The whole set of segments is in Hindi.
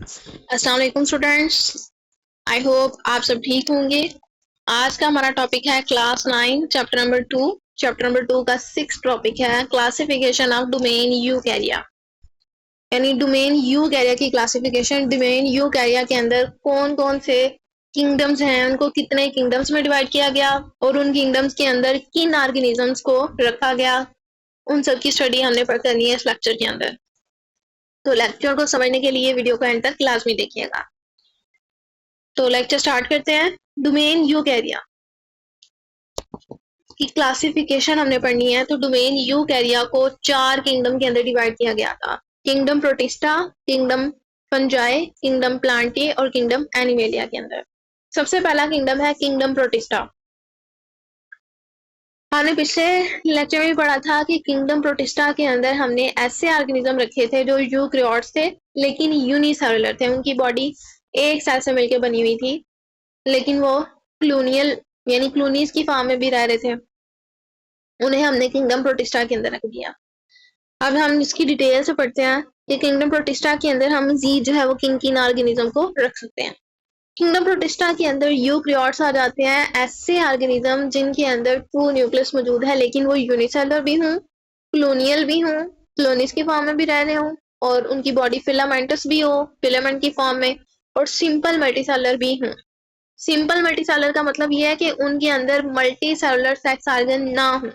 अस्सलाम वालेकुम स्टूडेंट्स। आई होप आप सब ठीक होंगे। आज का हमारा टॉपिक है class 9 chapter number 2। Chapter number 2 का 6 टॉपिक है क्लासिफिकेशन ऑफ डोमेन यूकैरिया, यानी डोमेन यूकैरिया की क्लासिफिकेशन। डोमेन यूकैरिया के अंदर कौन कौन से किंगडम्स हैं, उनको कितने किंगडम्स में डिवाइड किया गया और उन किंगडम्स के अंदर किन ऑर्गेनिजम्स को रखा गया, उन सब की स्टडी हमने करनी है इस लेक्चर के अंदर। तो लेक्चर को समझने के लिए वीडियो को एंड तक लाजमी देखिएगा। तो लेक्चर स्टार्ट करते हैं। डोमेन यूकैरिया की क्लासिफिकेशन हमने पढ़नी है। तो डोमेन यूकैरिया को 4 किंगडम के अंदर डिवाइड किया गया था। Kingdom protista, kingdom fungi, kingdom Plantae और किंगडम एनिमेलिया के अंदर। सबसे पहला किंगडम है किंगडम प्रोटिस्टा। हमने पिछले लेक्चर में भी पढ़ा था कि किंगडम प्रोटिस्टा के अंदर हमने ऐसे ऑर्गेनिज्म रखे थे जो यूकैरियोट्स थे लेकिन यूनिसेलुलर थे। उनकी बॉडी एक सेल से मिलकर बनी हुई थी, लेकिन वो क्लोनियल यानी क्लोनीज की फॉर्म में भी रह रहे थे। उन्हें हमने किंगडम प्रोटिस्टा के अंदर रख दिया। अब हम इसकी डिटेल से पढ़ते हैं कि किंगडम प्रोटिस्टा के अंदर हम जीड जो है वो किन ऑर्गेनिज्म को रख सकते हैं। किंगडम प्रोटिस्टा के अंदर यूकैरियोट्स आ जाते हैं, ऐसे ऑर्गेनिज्म जिनके अंदर 2 न्यूक्लियस मौजूद है लेकिन वो यूनिसेलुलर भी हों, क्लोनियल भी हों, क्लोनिस की फॉर्म में भी रह रहे हों और उनकी बॉडी फिलामेंटस भी हो, फिलामेंट की फॉर्म में, और सिंपल मल्टीसेलुलर भी हों। सिंपल मल्टीसेलुलर का मतलब यह है कि उनके अंदर मल्टी सेलुलर सेक्स ऑर्गन ना हो।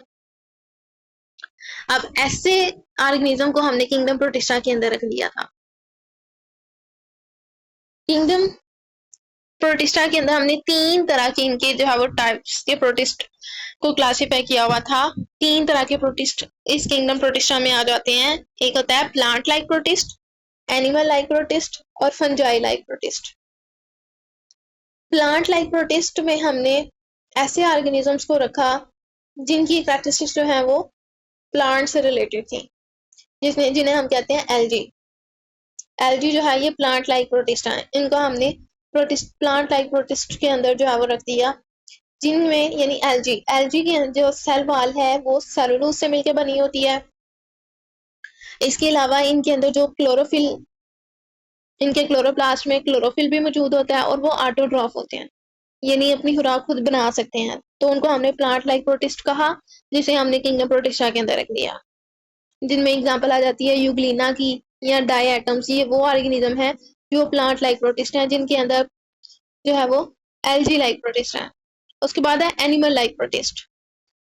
अब ऐसे ऑर्गेनिज्म को हमने किंगडम प्रोटिस्टा के अंदर रख लिया था। किंगडम प्रोटिस्टा के अंदर हमने 3 तरह के इनके जो है वो टाइप्स के प्रोटिस्ट को क्लासिफाई किया हुआ था। 3 तरह के प्रोटिस्ट इस किंगडम प्रोटिस्टा में आ जाते हैं। एक होता है plant like protist, animal like protist और fungi like protist. Plant like protist में हमने ऐसे ऑर्गेनिजम्स को रखा जिनकी कैरेक्टरिस्टिक्स जो है वो प्लांट से रिलेटेड थी, जिन्हें हम कहते हैं एल्गी। एल्गी जो है ये प्लांट लाइक प्रोटिस्ट है। इनको हमने प्लांट लाइक प्रोटिस्ट के अंदर जो है वो रख दिया, जिनमें यानी एल्गी की जो सेल वॉल है वो सेलुलोज से मिलकर बनी होती है। इसके अलावा इनके अंदर जो क्लोरोफिल, इनके क्लोरोप्लास्ट में क्लोरोफिल भी मौजूद होता है और वो ऑटोट्रॉफ होते हैं, यानी अपनी खुराक खुद बना सकते हैं। तो उनको हमने प्लांट लाइक प्रोटिस्ट कहा, जिसे हमने किंगडम प्रोटिस्टा के अंदर रख दिया। जिनमें एग्जांपल आ जाती है यूग्लिना की या डायटम्स। ये वो ऑर्गेनिज्म है जो प्लांट लाइक प्रोटिस्ट हैं, जिनके अंदर जो है वो एल्गी लाइक प्रोटिस्ट है। उसके बाद है animal like protist.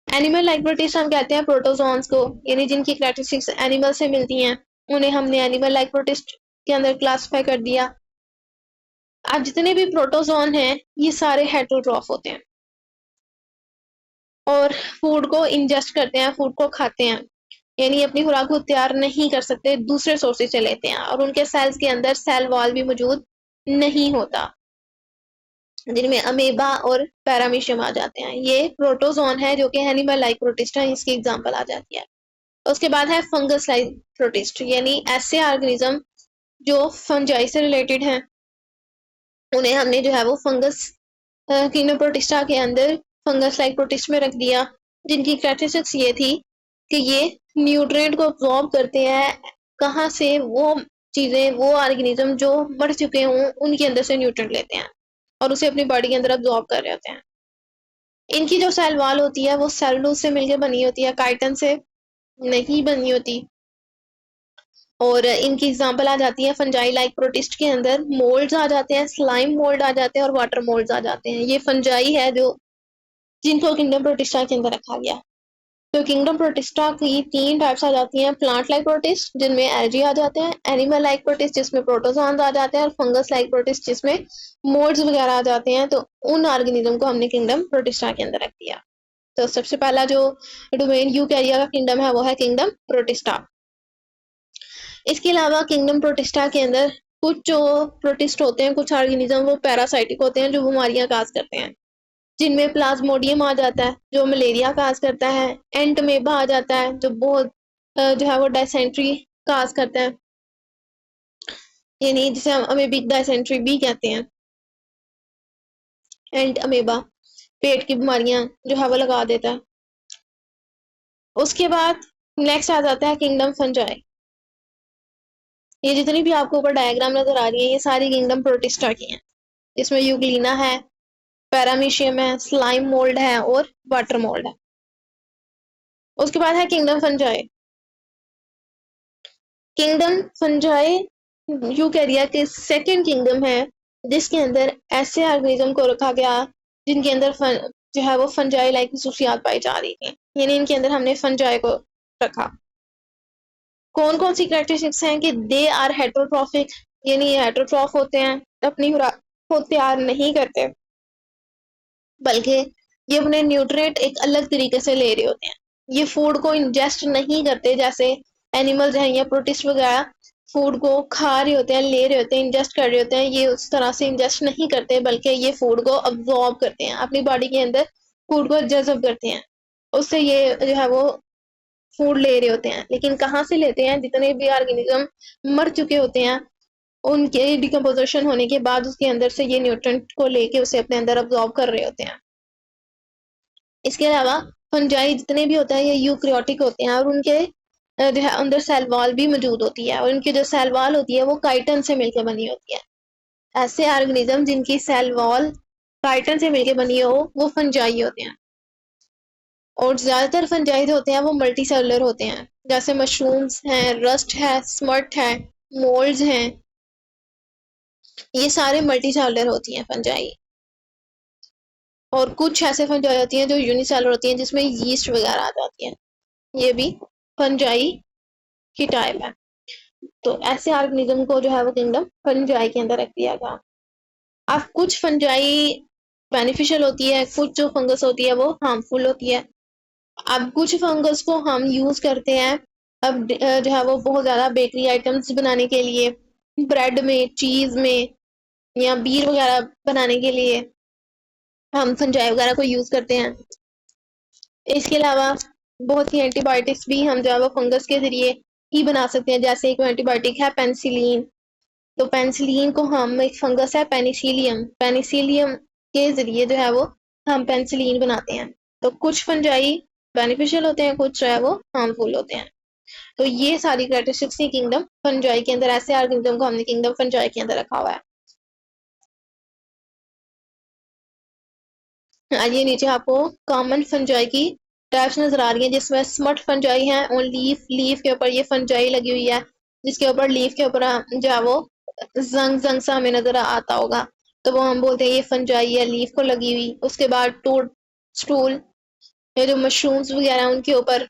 Animal like protist हम कहते हैं प्रोटोजोन्स को, यानी जिनकी कैरेक्टरिस्टिक्स एनिमल से मिलती हैं, उन्हें हमने एनिमल लाइक प्रोटिस्ट के अंदर क्लासिफाई कर दिया। अब जितने भी प्रोटोजोन हैं ये सारे हेटेरोट्रॉफ होते हैं और फूड को इंजेस्ट करते हैं, फूड को खाते हैं, यानी अपनी खुराक को तैयार नहीं कर सकते, दूसरे सोर्सेज से लेते हैं और उनके सेल्स के अंदर सेल वॉल भी मौजूद नहीं होता, जिनमें अमीबा और पैरामीशियम आ जाते हैं। ये प्रोटोजोन है जो कि एनिमल लाइक प्रोटिस्ट है, इसकी एग्जांपल आ जाती है। उसके बाद है फंगस लाइक प्रोटिस्ट, यानी ऐसे ऑर्गेनिज्म जो फंजाई से रिलेटेड हैं, उन्हें हमने जो है वो फंगस किंगडम प्रोटिस्टा के अंदर फंगस लाइक प्रोटिस्ट में रख दिया, जिनकी कैरेक्टरिस्टिक्स ये थी कि ये न्यूट्रिएंट को अब्सॉर्ब करते हैं। कहाँ से? वो चीजें, वो ऑर्गेनिज्म जो मर चुके हों उनके अंदर से न्यूट्रिएंट लेते हैं और उसे अपनी बॉडी के अंदर अब्सॉर्ब कर रहे होते हैं। इनकी जो सेल वॉल होती है वो सेलुलोज से मिलकर बनी होती है, काइटिन से नहीं बनी होती। और इनकी एग्जांपल आ जाती है फंजाई लाइक प्रोटिस्ट के अंदर मोल्ड्स आ जाते हैं, स्लाइम मोल्ड आ जाते हैं और वाटर मोल्ड्स आ जाते हैं। ये फंजाई है जो जिनको किंगडम प्रोटिस्टा के अंदर रखा गया। तो किंगडम प्रोटिस्टा की 3 टाइप्स आ जाती हैं। प्लांट लाइक प्रोटिस्ट जिनमें एल्गी आ जाते हैं, एनिमल लाइक प्रोटिस्ट जिसमें प्रोटोजोन्स आ जाते हैं और फंगस लाइक प्रोटिस्ट जिसमें मोल्ड्स वगैरह आ जाते हैं। तो उन ऑर्गेनिज्म को हमने किंगडम प्रोटिस्टा के अंदर रख दिया। तो सबसे पहला जो डोमेन यूकैरिया का किंगडम है वो है किंगडम प्रोटिस्टा। इसके अलावा किंगडम प्रोटिस्टा के अंदर कुछ जो प्रोटिस्ट होते हैं, कुछ ऑर्गेनिज्म वो पैरासाइटिक होते हैं जो बीमारियां काज करते हैं, जिनमें प्लाज्मोडियम आ जाता है जो मलेरिया काज करता है, एंटमेबा आ जाता है जो बहुत जो है वो डायसेंट्री काज करता है, यानी जिसे हम अमेबिक डायसेंट्री भी कहते हैं। एंट अमेबा पेट की बीमारियां जो है वो लगा देता है। उसके बाद नेक्स्ट आ जाता है किंगडम फंजाई। ये जितनी भी आपको ऊपर डायग्राम नजर आ रही है, ये सारी किंगडम प्रोटिस्टा की हैं। इसमें यूग्लिना है, पैरामीशियम है, स्लाइम मोल्ड है और वाटर मोल्ड है। उसके बाद है किंगडम फंजाई। किंगडम फंजाई यूकैरिया के सेकंड किंगडम है, जिसके अंदर ऐसे ऑर्गेनिज्म को रखा गया जिनके अंदर जो है वो फंजाई लाइक खसूसियात पाई जा रही थी, यानी इनके अंदर हमने फंजाई को रखा। कौन कौन सी कैरेक्टरिस्टिक्स हैं कि दे आर हेटरोट्रॉफिक, यानी ये हेटरोट्रॉफ होते हैं, अपनी खुराक को तैयार नहीं करते, बल्कि ये अपने न्यूट्रिएंट एक अलग तरीके से ले रहे होते हैं। ये फूड को इंजेस्ट नहीं करते जैसे एनिमल्स हैं या प्रोटिस्ट वगैरह फूड को खा रहे होते हैं, ले रहे होते हैं, इंजेस्ट कर रहे होते हैं। ये उस तरह से इंजेस्ट नहीं करते, बल्कि ये फूड को अब्जॉर्ब करते हैं, अपनी बॉडी के अंदर फूड को जज़ब करते हैं, उससे ये जो है वो फूड ले रहे होते हैं। लेकिन कहाँ से लेते हैं? जितने भी ऑर्गेनिज्म मर चुके होते हैं, उनके डिकम्पोजिशन होने के बाद उसके अंदर से ये न्यूट्रिएंट को लेके उसे अपने अंदर अब्जॉर्ब कर रहे होते हैं। इसके अलावा फंजाई जितने भी होते हैं ये यूकैरियोटिक होते हैं और उनके जो है अंदर सेल वॉल भी मौजूद होती है, और उनकी जो सेल वॉल होती है वो काइटन से मिलकर बनी होती है। ऐसे ऑर्गेनिज्म जिनकी सेल वॉल काइटन से मिलकर बनी हो वो फंजाई होते हैं। और ज्यादातर फंजाई जो होते हैं वो मल्टी सेलुलर होते हैं, जैसे मशरूम्स हैं, रस्ट है, स्मर्ट है, मोल्ड्स हैं, ये सारे मल्टी सेलुलर होती हैं फंजाई। और कुछ ऐसे फंजाई होती हैं जो यूनिसेलुलर होती हैं, जिसमें यीस्ट वगैरह आ जाती है, ये भी फंजाई की टाइप है। तो ऐसे ऑर्गेनिज्म को जो है वो किंगडम फंजाई के अंदर रख दिया गया। अब कुछ फंजाई बेनिफिशियल होती है, कुछ जो फंगस होती है वो हार्मफुल होती है। अब कुछ फंगस को हम यूज करते हैं अब जो है वो बहुत ज्यादा बेकरी आइटम्स बनाने के लिए, ब्रेड में, चीज में, या बीर वगैरह बनाने के लिए हम फंजाई वगैरह को यूज करते हैं। इसके अलावा बहुत सी एंटीबायोटिक्स भी हम जो है वो फंगस के जरिए ही बना सकते हैं, जैसे एक एंटीबायोटिक है पेनिसिलिन। तो पेनिसिलिन को हम, एक फंगस है पेनिसिलियम, पेनिसिलियम के जरिए जो है वो हम पेनिसिलिन बनाते हैं। तो कुछ फंजाई बेनिफिशियल होते हैं, कुछ जो है वो हार्मफुल होते हैं। तो ये सारी कैरेक्टरिस्टिक्स थी किंगडम फंजाई के अंदर। ऐसे ऑर्गेनिज्म को हमने किंगडम फंजाई के अंदर रखा हुआ है। ये नीचे आपको कॉमन फंजाई की टाइप्स नजर आ रही है, जिसमें स्मट फंजाई है और लीफ, लीफ के ऊपर ये फंजाई लगी हुई है, जिसके ऊपर लीफ के ऊपर जो है वो जंग जंग सा हमें नजर आता होगा, तो वो हम बोलते हैं ये फंजाई है लीफ को लगी हुई। उसके बाद टोड स्टूल, ये जो मशरूम्स वगैरह उनके ऊपर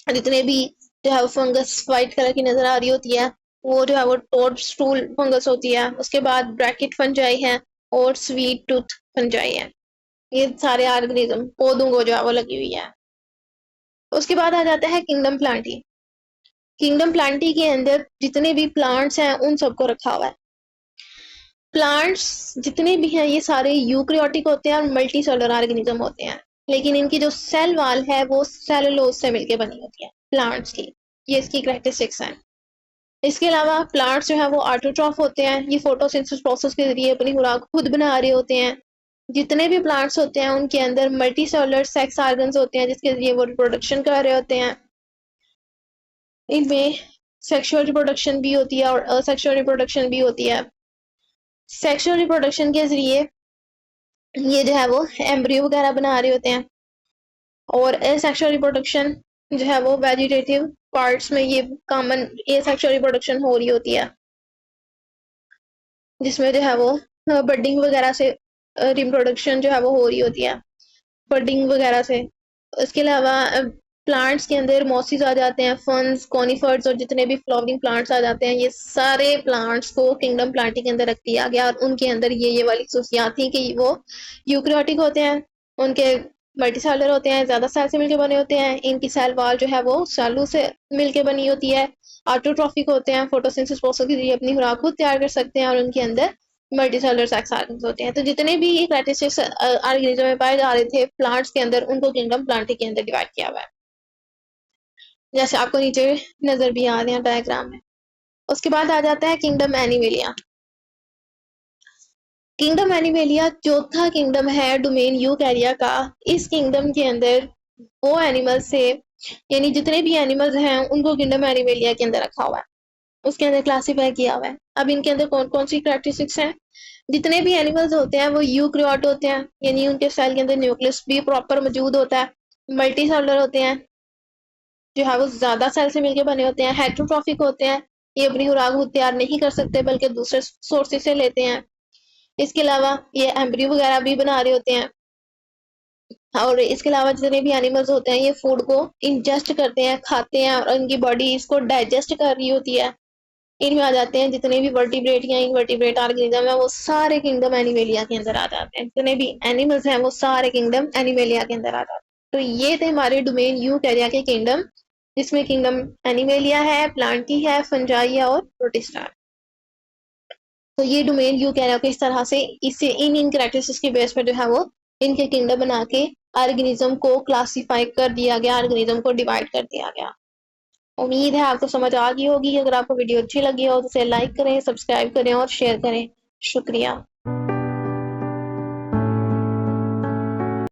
जितने भी जो है वो फंगस वाइट कलर की नजर आ रही होती है, वो जो है वो टोड स्टूल फंगस होती है। उसके बाद ब्रैकेट फंजाई है और स्वीट टूथ फंजाई है। ये सारे ऑर्गेनिज्म पौधों को जो है वो लगी हुई है। उसके बाद आ जाता है किंगडम प्लांटी। किंगडम प्लांटी के अंदर जितने भी प्लांट्स हैं उन सबको रखा हुआ है। प्लांट्स जितने भी हैं ये सारे यूकैरियोटिक होते हैं और मल्टी सेलुलर ऑर्गेनिज्म होते हैं, लेकिन इनकी जो सेल वाल है वो सेलुलोज से मिलकर बनी होती है प्लांट्स की। ये इसकी कैरेक्टरिस्टिक्स हैं। इसके अलावा प्लांट्स जो है वो ऑटोट्रॉफ होते हैं, ये फोटोसिंथेसिस प्रोसेस के जरिए अपनी खुराक खुद बना रहे होते हैं। जितने भी प्लांट्स होते हैं उनके अंदर मल्टी सेलुलर सेक्स ऑर्गन्स होते हैं, जिसके जरिए वो रिप्रोडक्शन कर रहे होते हैं। इनमें सेक्सुअल रिप्रोडक्शन भी होती है और असेक्सुअल रिप्रोडक्शन भी होती है। सेक्सुअल रिप्रोडक्शन के जरिए ये जो है वो एम्ब्रियो वगैरह बना रहे होते हैं, और एसेक्सुअल रिप्रोडक्शन जो है वो वेजिटेटिव पार्ट्स में ये कॉमन एसेक्सुअल रिप्रोडक्शन हो रही होती है, जिसमें जो है वो बडिंग वगैरह से रिप्रोडक्शन जो है वो हो रही होती है, बडिंग वगैरह से। इसके अलावा प्लांट्स के अंदर मॉसिस आ जाते हैं, फर्न्स, कॉनिफर्स और जितने भी फ्लावरिंग प्लांट्स आ जाते हैं, ये सारे प्लांट्स को किंगडम प्लांटी के अंदर रख दिया गया। और उनके अंदर ये वाली खसूसियात थी कि वो यूकैरियोटिक होते हैं, उनके मल्टीसेलुलर होते हैं, ज्यादा सेल से मिलकर बने होते हैं, इनकी सेल वॉल जो है वो सेलू से मिलकर बनी होती है, ऑटोट्रॉफिक होते हैं, फोटोसिंथेसिस प्रोसेस के जरिए अपनी खुराक खुद तैयार कर सकते हैं, और उनके अंदर मल्टीसेलुलर सेक्स ऑर्गन्स होते हैं। तो जितने भी ये कैरेक्टरिस्टिक्स ऑर्गेनिज्म में पाए जा रहे थे प्लांट्स के अंदर, उनको किंगडम प्लांटी के अंदर डिवाइड किया हुआ है, जैसे आपको नीचे नजर भी आ रहे हैं डायग्राम में। उसके बाद आ जाता है किंगडम एनिमेलिया। किंगडम एनिमेलिया चौथा किंगडम है डोमेन यूकैरिया का। इस किंगडम के अंदर वो एनिमल्स से, यानी जितने भी एनिमल्स हैं उनको किंगडम एनिमेलिया के अंदर रखा हुआ है। उसके अंदर क्लासीफाई किया हुआ है। अब इनके अंदर कौन कौन सी कैरेक्टरिस्टिक्स हैं। जितने भी एनिमल्स होते हैं वो यूकैरियोट होते हैं, यानी उनके सेल के अंदर न्यूक्लियस भी प्रॉपर मौजूद होता है। मल्टी सेलुलर होते हैं, जो है वो ज्यादा सेल से मिलकर बने होते हैं। हेट्रोट्रॉफिक होते हैं, ये अपनी खुराक खुद तैयार नहीं कर सकते बल्कि दूसरे सोर्सेज से लेते हैं। इसके अलावा ये एम्ब्रियो वगैरह भी बना रहे होते हैं। और इसके अलावा जितने भी एनिमल्स होते हैं ये फूड को इंजेस्ट करते हैं, खाते हैं, और इनकी बॉडी इसको डाइजेस्ट कर रही होती है। इनमें आ जाते हैं जितने भी वर्टिब्रेट या इनवर्टिब्रेट ऑर्गेनिज्म है वो सारे किंगडम एनिमेलिया के अंदर आ जाते हैं। जितने भी एनिमल्स हैं वो सारे किंगडम एनिमेलिया के अंदर आ जाते हैं। तो ये थे हमारे डोमेन यूकैरिया के किंगडम, जिसमें किंगडम एनिमेलिया है, प्लांटी है, फंजाई है और प्रोटिस्टा है। तो ये डोमेन यूकैरिया को इस तरह से इससे इन कैरेक्टरिस्टिक्स के बेस पर जो है वो इनके किंगडम बना के ऑर्गेनिज्म को क्लासिफाई कर दिया गया, ऑर्गेनिज्म को डिवाइड कर दिया गया। उम्मीद है आपको समझ आ गई होगी। अगर आपको वीडियो अच्छी लगी हो तो उसे लाइक करें, सब्सक्राइब करें और शेयर करें। शुक्रिया।